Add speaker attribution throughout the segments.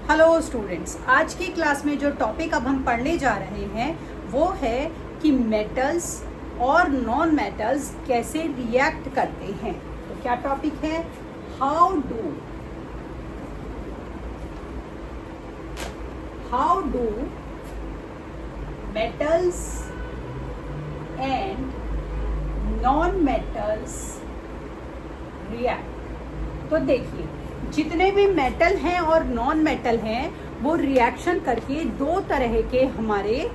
Speaker 1: Hello students, आज की class में जो टॉपिक अब हम पढ़ने जा रहे हैं वो है कि मेटल्स और नॉन मेटल्स कैसे रिएक्ट करते हैं। तो क्या टॉपिक है? How do metals and non metals react. तो देखिए, जितने भी मेटल हैं और नॉन मेटल हैं वो रिएक्शन करके दो तरह के हमारे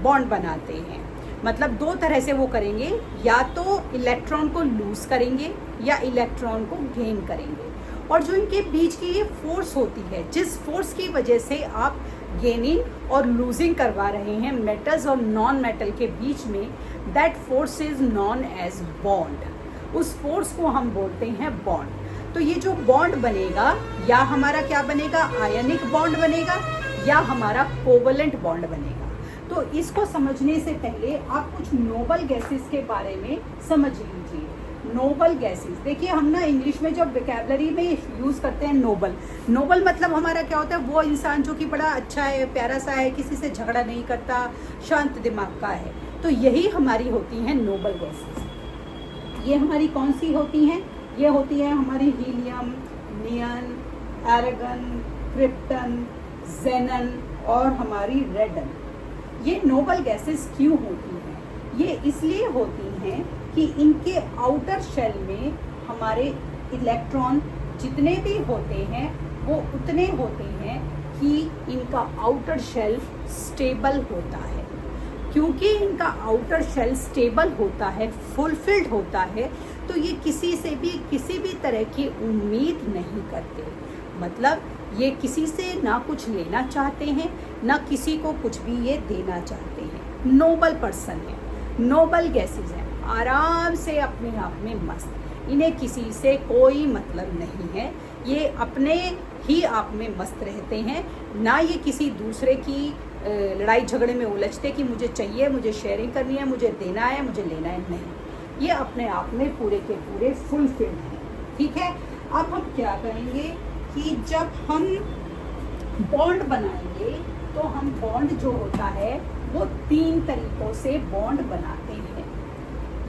Speaker 1: बॉन्ड बनाते हैं। मतलब दो तरह से वो करेंगे, या तो इलेक्ट्रॉन को लूज करेंगे या इलेक्ट्रॉन को गेन करेंगे। और जो इनके बीच की ये फोर्स होती है, जिस फोर्स की वजह से आप गेनिंग और लूजिंग करवा रहे हैं मेटल्स और नॉन मेटल के बीच में, that force is known as bond. उस फोर्स को हम बोलते हैं बॉन्ड। तो ये जो बॉन्ड बनेगा, या हमारा क्या बनेगा, आयनिक बॉन्ड बनेगा, या हमारा कोवलेंट बॉन्ड बनेगा। तो इसको समझने से पहले आप कुछ नोबल गैसेस के बारे में समझ लीजिए। नोबल गैसेस, देखिए हम ना इंग्लिश में जब वोकैबुलरी में यूज करते हैं नोबल मतलब हमारा क्या होता है, वो इंसान जो कि बड़ा अच्छा है, प्यारा सा है, किसी से झगड़ा नहीं करता, शांत दिमाग का है। तो यही हमारी होती हैं नोबल गैसेस। ये हमारी कौन सी होती हैं? ये होती है हमारी हीलियम, नियन, एरागन, क्रिप्टन, जेनन और हमारी रेडन। ये नोबल गैसेस क्यों होती हैं? ये इसलिए होती हैं कि इनके आउटर शेल में हमारे इलेक्ट्रॉन जितने भी होते हैं वो उतने होते हैं कि इनका आउटर शेल स्टेबल होता है। क्योंकि इनका आउटर शेल स्टेबल होता है, फुलफिल्ड होता है, तो ये किसी से भी किसी भी तरह की उम्मीद नहीं करते। मतलब ये किसी से ना कुछ लेना चाहते हैं, ना किसी को कुछ भी ये देना चाहते हैं। नोबल पर्सन है, नोबल गैसेस हैं, आराम से अपने आप में मस्त। इन्हें किसी से कोई मतलब नहीं है, ये अपने ही आप में मस्त रहते हैं। ना ये किसी दूसरे की लड़ाई झगड़े में उलझते कि मुझे चाहिए, मुझे शेयरिंग करनी है, मुझे देना है, मुझे लेना है। नहीं, ये अपने आप में पूरे के पूरे फुलफिल्ड हैं। ठीक है, अब हम क्या करेंगे कि जब हम बॉन्ड बनाएंगे तो हम बॉन्ड जो होता है वो 3 तरीकों से बॉन्ड बनाते हैं।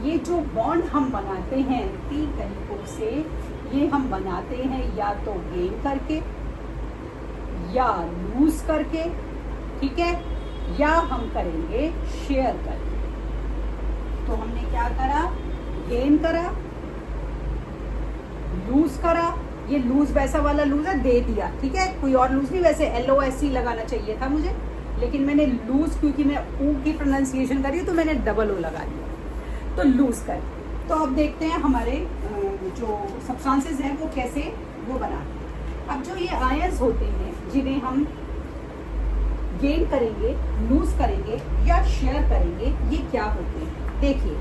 Speaker 1: ये जो बॉन्ड हम बनाते हैं 3 तरीकों से, ये हम बनाते हैं या तो गेन करके, या लूज करके, ठीक है, या हम करेंगे शेयर करके। तो हमने क्या करा, गेन करा, लूज करा। ये लूज वैसा वाला लूज है, दे दिया, ठीक है, कोई और लूज नहीं। वैसे LOSE लगाना चाहिए था मुझे, लेकिन मैंने लूज, क्योंकि मैं ऊ की प्रोनाउंसिएशन कर रही हूँ तो मैंने डबल ओ लगा दिया, तो लूज कर। तो अब देखते हैं हमारे जो सब्सटेंसेस हैं वो कैसे वो बनाते हैं। अब जो ये आयंस होते हैं जिन्हें हम गेन करेंगे, लूज करेंगे या शेयर करेंगे, ये क्या होते हैं? देखिए,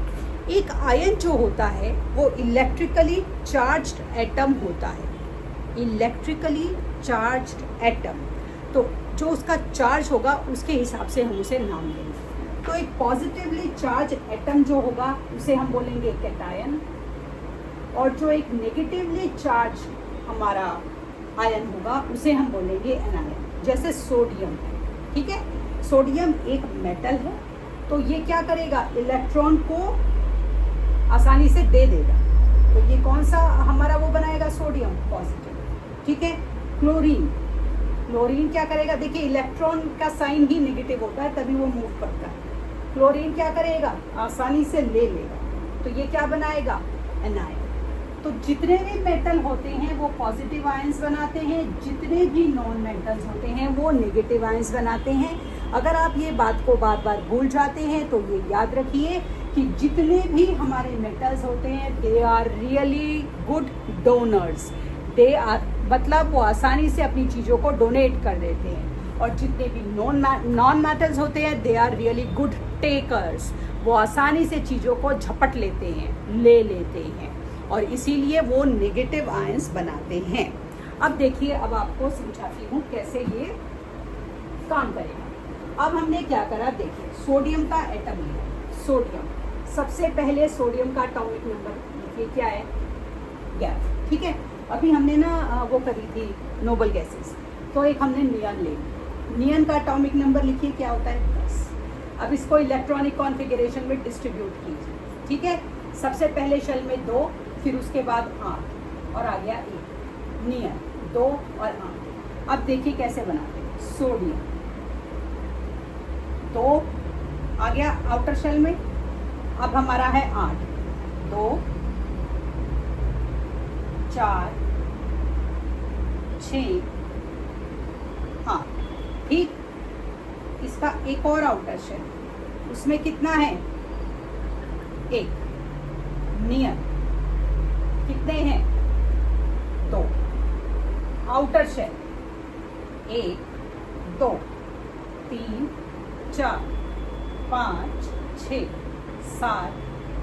Speaker 1: एक आयन जो होता है वो इलेक्ट्रिकली चार्ज्ड एटम होता है। इलेक्ट्रिकली चार्ज्ड एटम, तो जो उसका चार्ज होगा उसके हिसाब से हम उसे नाम देंगे। तो एक पॉजिटिवली चार्ज एटम जो होगा उसे हम बोलेंगे कैटायन, और जो एक नेगेटिवली चार्ज हमारा आयन होगा उसे हम बोलेंगे एनायन। जैसे सोडियम है, ठीक है, सोडियम एक मेटल है, तो ये क्या करेगा, इलेक्ट्रॉन को आसानी से दे देगा। तो ये कौन सा हमारा वो बनाएगा, सोडियम, पॉजिटिव, ठीक है। क्लोरीन क्या करेगा, देखिए इलेक्ट्रॉन का साइन ही नेगेटिव होता है तभी वो मूव करता है। क्लोरीन क्या करेगा, आसानी से ले लेगा, तो ये क्या बनाएगा, एनायन। तो जितने भी मेटल होते हैं वो पॉजिटिव आयंस बनाते हैं, जितने भी नॉन मेटल्स होते हैं वो नेगेटिव आयंस बनाते हैं। अगर आप ये बात को बार बार भूल जाते हैं तो ये याद रखिए कि जितने भी हमारे मेटल्स होते हैं they are really good donors. दे आर मतलब वो आसानी से अपनी चीज़ों को डोनेट कर देते हैं। और जितने भी नॉन मेटल्स होते हैं they are really good takers. वो आसानी से चीज़ों को झपट लेते हैं, ले लेते हैं, और इसीलिए वो नेगेटिव आयंस बनाते हैं। अब देखिए, अब आपको समझाती हूँ कैसे ये काम करेगा। अब हमने क्या करा, देखिए सोडियम का एटम लिया। सोडियम, सबसे पहले सोडियम का एटॉमिक नंबर लिखिए, क्या है, 11, ठीक है। अभी हमने ना वो करी थी नोबल गैसेस, तो एक हमने नियॉन ले लिया। नियॉन का एटॉमिक नंबर लिखिए क्या होता है 10। अब इसको इलेक्ट्रॉनिक कॉन्फ़िगरेशन में डिस्ट्रीब्यूट कीजिए, ठीक है। सबसे पहले शेल में 2, फिर उसके बाद 8 और आ गया 1। नियॉन 2 और 8। अब देखिए कैसे बनाते हैं। सोडियम 2 आ गया आउटर शेल में, अब हमारा है 8, 2 4 6, हाँ ठीक। इसका एक और आउटर शेल, उसमें कितना है 1। नियॉन कितने हैं 2। Outer shell 1 2 3 4 5 6 7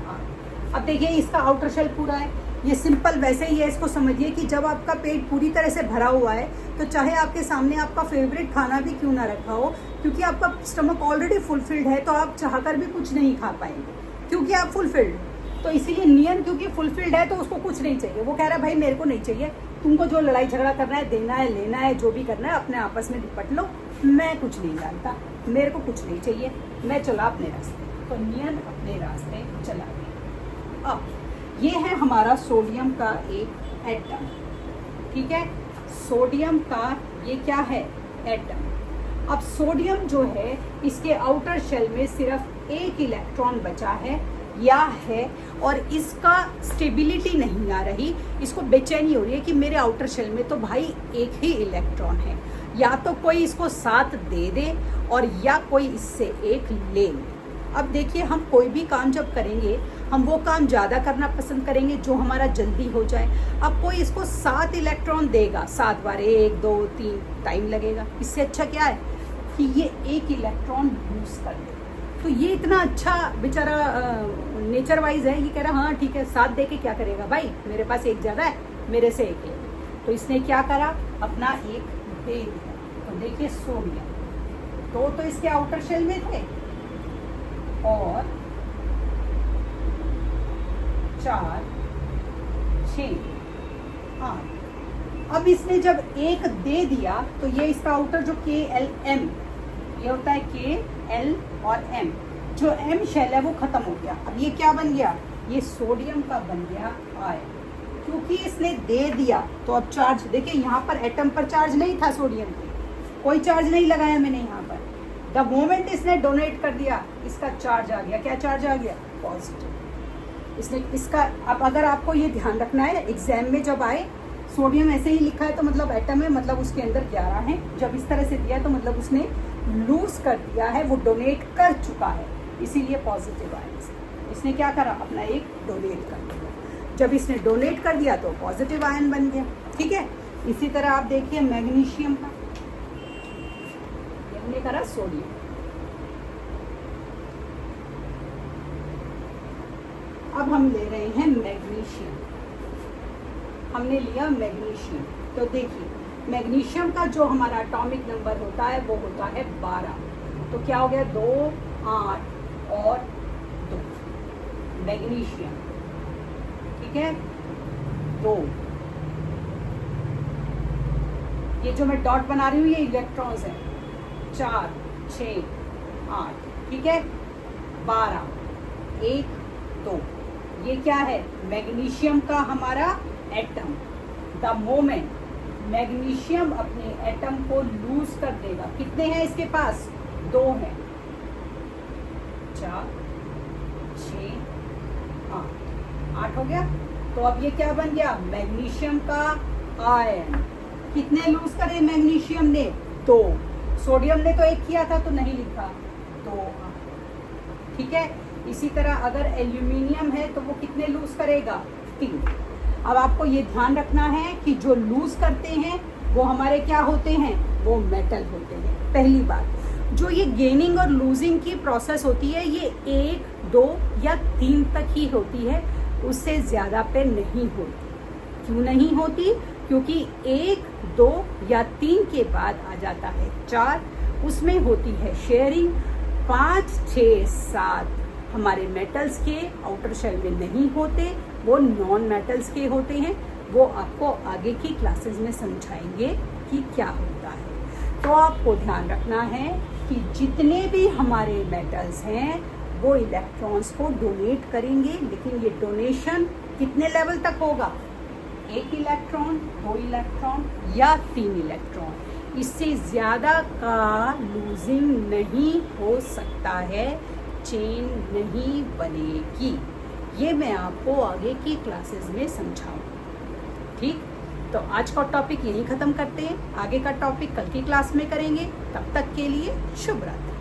Speaker 1: 8। अब देखिए इसका आउटर शेल पूरा है। ये सिंपल वैसे ही है, इसको समझिए कि जब आपका पेट पूरी तरह से भरा हुआ है तो चाहे आपके सामने आपका फेवरेट खाना भी क्यों ना रखा हो, क्योंकि आपका स्टमक ऑलरेडी फुलफिल्ड है तो आप चाहकर भी कुछ नहीं खा पाएंगे क्योंकि आप फुलफिल्ड। तो इसीलिए नियन क्योंकि फुलफिल्ड है तो उसको कुछ नहीं चाहिए। वो कह रहा है भाई मेरे को नहीं चाहिए, तुमको जो लड़ाई झगड़ा करना है, देना है, लेना है, जो भी करना है अपने आपस में निपट लो, मैं कुछ नहीं जानता, मेरे को कुछ नहीं चाहिए, मैं चला अपने रास्ते। तो नियन अपने रास्ते चला गया। अब ये है हमारा सोडियम का एक एटम, ठीक है। सोडियम का ये क्या है एटम। अब सोडियम जो है इसके आउटर शेल में सिर्फ एक इलेक्ट्रॉन बचा है या है, और इसका स्टेबिलिटी नहीं आ रही, इसको बेचैनी हो रही है कि मेरे आउटर शेल में तो भाई एक ही इलेक्ट्रॉन है, या तो कोई इसको साथ दे दे और या कोई इससे एक ले ले। अब देखिए हम कोई भी काम जब करेंगे हम वो काम ज़्यादा करना पसंद करेंगे जो हमारा जल्दी हो जाए। अब कोई इसको 7 इलेक्ट्रॉन देगा, 7 बार 1 2 3 टाइम लगेगा। इससे अच्छा क्या है कि ये एक इलेक्ट्रॉन लूज कर दे। तो ये इतना अच्छा बेचारा नेचर वाइज है, ये कह रहा हाँ ठीक है 7 दे के क्या करेगा भाई, मेरे पास एक ज़्यादा है, मेरे से एक ले। तो इसने क्या करा, अपना एक दे दिया। तो देखिए सोडियम तो इसके आउटर शेल में थे और 4 6 8। अब इसने जब एक दे दिया तो ये इसका आउटर जो KLM, ये होता है KL और M, जो M शेल है वो खत्म हो गया। अब ये क्या बन गया, ये सोडियम का बन गया आयन। क्योंकि इसने दे दिया तो अब चार्ज देखिए, यहाँ पर एटम पर चार्ज नहीं था सोडियम पे, कोई चार्ज नहीं लगाया मैंने यहाँ पर। द मोमेंट इसने डोनेट कर दिया इसका चार्ज आ गया। क्या चार्ज आ गया, पॉजिटिव। इसने इसका, अब अगर आपको ये ध्यान रखना है एग्जाम में जब आए सोडियम ऐसे ही लिखा है तो मतलब एटम है, मतलब उसके अंदर 11 है। जब इस तरह से दिया तो मतलब उसने लूज कर दिया है, वो डोनेट कर चुका है, इसीलिए पॉजिटिव आयन। इसने क्या करा, अपना एक डोनेट कर दिया। जब इसने डोनेट कर दिया तो पॉजिटिव आयन बन गया, ठीक है। इसी तरह आप देखिए मैग्नीशियम का, हमने करा सोडियम। अब हम ले रहे हैं मैग्नीशियम, हमने लिया मैग्नीशियम। तो देखिए मैग्नीशियम का जो हमारा एटॉमिक नंबर होता है वो होता है 12। तो क्या हो गया 2 8 और 2 मैग्नीशियम, ठीक है 2। ये जो मैं डॉट बना रही हूँ ये इलेक्ट्रॉन्स है, 4 6 8, ठीक है 12 1 2। ये क्या है, मैग्नीशियम का हमारा एटम। द मोमेंट मैग्नीशियम अपने एटम को लूज कर देगा, कितने हैं इसके पास, 2 हैं, 4 6 8 हो गया। तो अब ये क्या बन गया, मैग्नीशियम का आयन। कितने लूज करे मैग्नीशियम ने, 2। सोडियम ने तो 1 किया था तो नहीं लिखा, 2, ठीक है। इसी तरह अगर एल्यूमिनियम है तो वो कितने लूज करेगा, 3। अब आपको ये ध्यान रखना है कि जो लूज करते हैं वो हमारे क्या होते हैं, वो मेटल होते हैं। पहली बात, जो ये गेनिंग और लूजिंग की प्रोसेस होती है ये 1 2 या 3 तक ही होती है, उससे ज़्यादा पे नहीं होती। क्यों नहीं होती, क्योंकि 1 2 या 3 के बाद आ जाता है 4, उसमें होती है शेयरिंग। 5 6 7 हमारे मेटल्स के आउटर शेल में नहीं होते, वो नॉन मेटल्स के होते हैं। वो आपको आगे की क्लासेस में समझाएंगे कि क्या होता है। तो आपको ध्यान रखना है कि जितने भी हमारे मेटल्स हैं वो इलेक्ट्रॉन्स को डोनेट करेंगे, लेकिन ये डोनेशन कितने लेवल तक होगा? 1 इलेक्ट्रॉन, 2 इलेक्ट्रॉन या 3 इलेक्ट्रॉन। इससे ज़्यादा का लूजिंग नहीं हो सकता है, चेन नहीं बनेगी। ये मैं आपको आगे की क्लासेस में समझाऊँ। ठीक, तो आज का टॉपिक यहीं ख़त्म करते हैं। आगे का टॉपिक कल की क्लास में करेंगे। तब तक के लिए शुभ रात्रि।